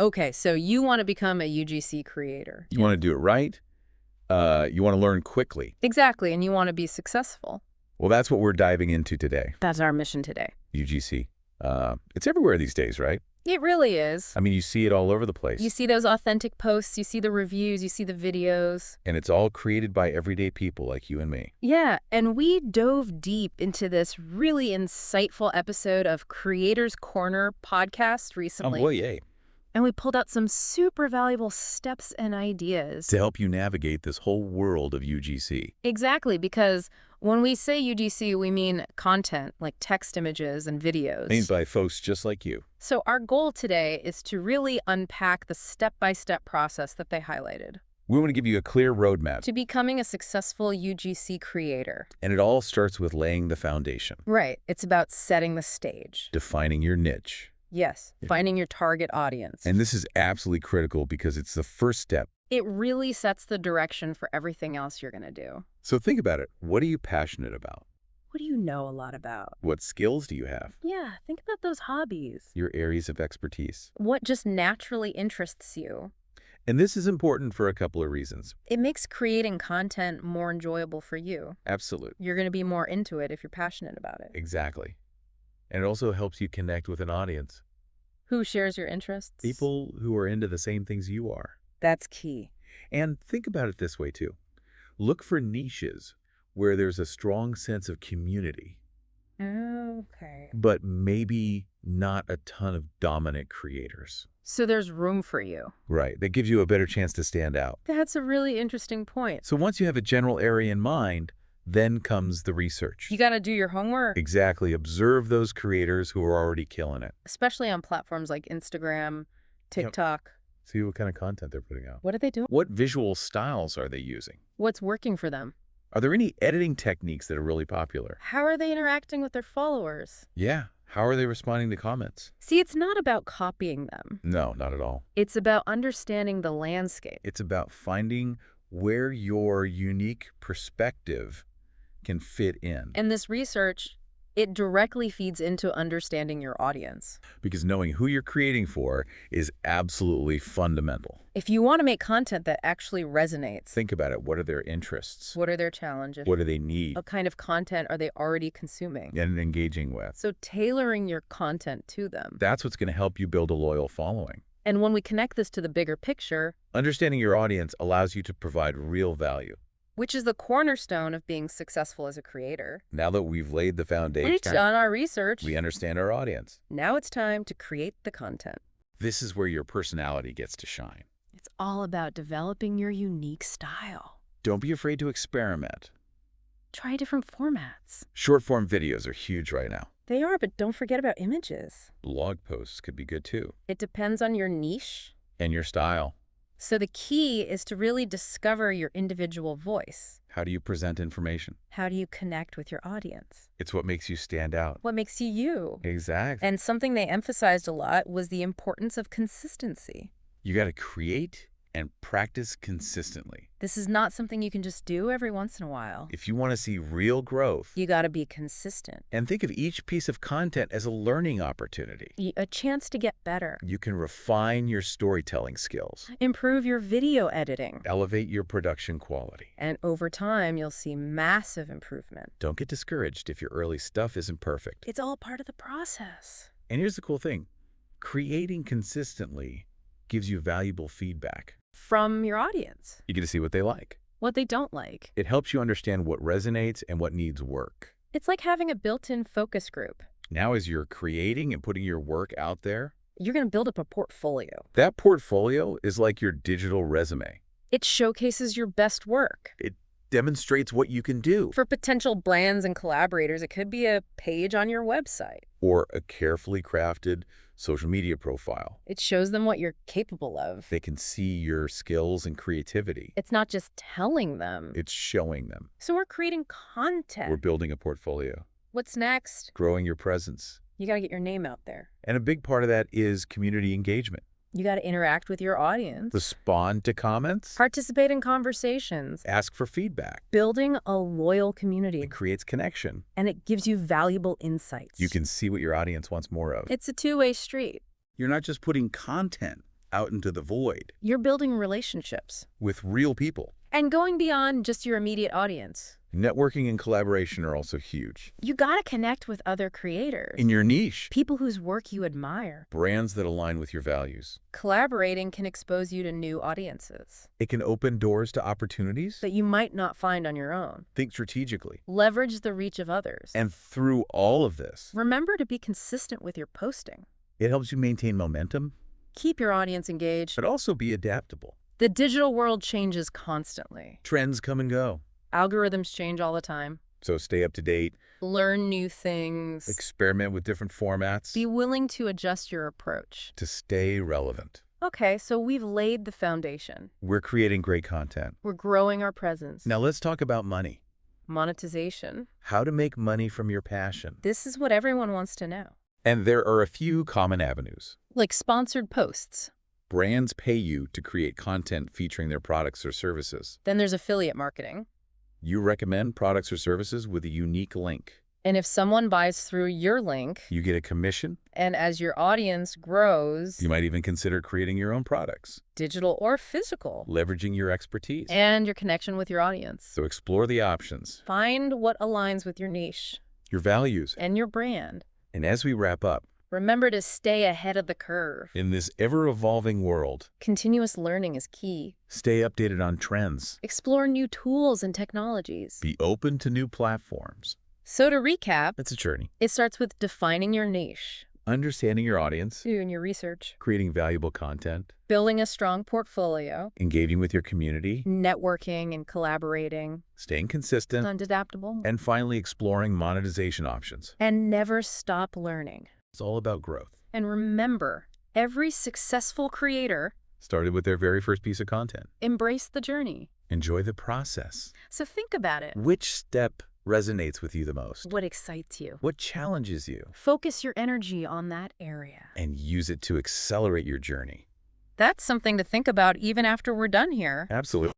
Okay, so you want to become a UGC creator. You want to do it right. You want to learn quickly. Exactly, and you want to be successful. Well, that's what we're diving into today. That's our mission today. UGC. It's everywhere these days, right? It really is. I mean, you see it all over the place. You see those authentic posts, you see the reviews, you see the videos. And it's all created by everyday people like you and me. Yeah, and we dove deep into this really insightful episode of Creators Corner podcast recently. Oh, boy, yay. And we pulled out some super valuable steps and ideas. To help you navigate this whole world of UGC. Exactly, because when we say UGC, we mean content, like text images and videos. Made by folks just like you. So our goal today is to really unpack the step-by-step process that they highlighted. We want to give you a clear roadmap. To becoming a successful UGC creator. And it all starts with laying the foundation. Right. It's about setting the stage. Defining your niche. Yes. Yeah. Finding your target audience. And this is absolutely critical because it's the first step. It really sets the direction for everything else you're going to do. So think about it. What are you passionate about? What do you know a lot about? What skills do you have? Yeah, think about those hobbies. Your areas of expertise. What just naturally interests you? And this is important for a couple of reasons. It makes creating content more enjoyable for you. Absolute. You're going to be more into it if you're passionate about it. Exactly. And it also helps you connect with an audience. Who shares your interests? People who are into the same things you are. That's key. And think about it this way, too. Look for niches where there's a strong sense of community, Okay. but maybe not a ton of dominant creators. So there's room for you. Right. That gives you a better chance to stand out. That's a really interesting point. So once you have a general area in mind, then comes the research. You got to do your homework. Exactly. Observe those creators who are already killing it. Especially on platforms like Instagram, TikTok. See what kind of content they're putting out. What are they doing? What visual styles are they using? What's working for them? Are there any editing techniques that are really popular? How are they interacting with their followers? Yeah. How are they responding to comments? See, it's not about copying them. No, not at all. It's about understanding the landscape. It's about finding where your unique perspective can fit in. And this research, it directly feeds into understanding your audience. Because knowing who you're creating for is absolutely fundamental. If you want to make content that actually resonates, Think about it. What are their interests? what are their challenges? What do they need What kind of content are they already consuming? and engaging with? So tailoring your content to them. That's what's going to help you build a loyal following. And when we connect this to the bigger picture, Understanding your audience allows you to provide real value. which is the cornerstone of being successful as a creator, Now that we've laid the we've foundation, done our research. we understand our audience. Now it's time to create the content. This is where your personality gets to shine. It's all about developing your unique style. Don't be afraid to experiment. Try different formats. Short-form videos are huge right now. They are, but don't forget about images. Blog posts could be good too. It depends on your niche. And your style. So the key is to really discover your individual voice. How do you present information? How do you connect with your audience? It's what makes you stand out. What makes you you? Exactly. And something they emphasized a lot was the importance of consistency. You got to create and practice consistently. This is not something you can just do every once in a while. If you want to see real growth, You got to be consistent. and think of each piece of content as a learning opportunity. A chance to get better. You can refine your storytelling skills, Improve your video editing. elevate your production quality. And over time, you'll see massive improvement. Don't get discouraged if your early stuff isn't perfect. It's all part of the process. And here's the cool thing. Creating consistently gives you valuable feedback. From your audience. You get to see what they like. What they don't like. It helps you understand what resonates and what needs work. It's like having a built-in focus group. Now, as you're creating and putting your work out there, You're going to build up a portfolio. that portfolio is like your digital resume. It showcases your best work. It demonstrates what you can do. For potential brands and collaborators, it could be a page on your website. Or a carefully crafted social media profile. It shows them what you're capable of. They can see your skills and creativity. It's not just telling them. It's showing them. So we're creating content. We're building a portfolio, What's next? growing your presence. You got to get your name out there. And a big part of that is community engagement. You got to interact with your audience. Respond to comments, Participate in conversations. ask for feedback. Building a loyal community. It creates connection. And it gives you valuable insights. You can see what your audience wants more of. It's a two-way street. You're not just putting content out into the void You're building relationships with real people. and going beyond just your immediate audience. Networking and collaboration are also huge. You gotta connect with other creators, In your niche, people whose work you admire. brands that align with your values. Collaborating can expose you to new audiences It can open doors to opportunities. that you might not find on your own. Think strategically. Leverage the reach of others. And through all of this, Remember to be consistent with your posting. it helps you maintain momentum, Keep your audience engaged. but also be adaptable. The digital world changes constantly. Trends come and go, Algorithms change all the time. so stay up to date. Learn new things. Experiment with different formats Be willing to adjust your approach. to stay relevant. Okay, so we've laid the foundation. We're creating great content. We're growing our presence. Now let's talk about money. Monetization. How to make money from your passion. This is what everyone wants to know. And there are a few common avenues. Like sponsored posts. Brands pay you to create content featuring their products or services. Then there's affiliate marketing. You recommend products or services with a unique link. And if someone buys through your link, You get a commission. and as your audience grows, You might even consider creating your own products, digital or physical, leveraging your expertise. and your connection with your audience. So explore the options, Find what aligns with your niche your values. and your brand. And as we wrap up, Remember to stay ahead of the curve. in this ever-evolving world, Continuous learning is key. stay updated on trends. Explore new tools and technologies. Be open to new platforms. So to recap, It's a journey. it starts with defining your niche, Understanding your audience, doing your research, creating valuable content, building a strong portfolio, engaging with your community, networking and collaborating, staying consistent, and adaptable, and finally exploring monetization options. and never stop learning. It's all about growth. And remember, every successful creator Started with their very first piece of content. embraced the journey. Enjoy the process. So think about it. Which step resonates with you the most? What excites you? What challenges you? Focus your energy on that area. And use it to accelerate your journey. That's something to think about even after we're done here. Absolutely.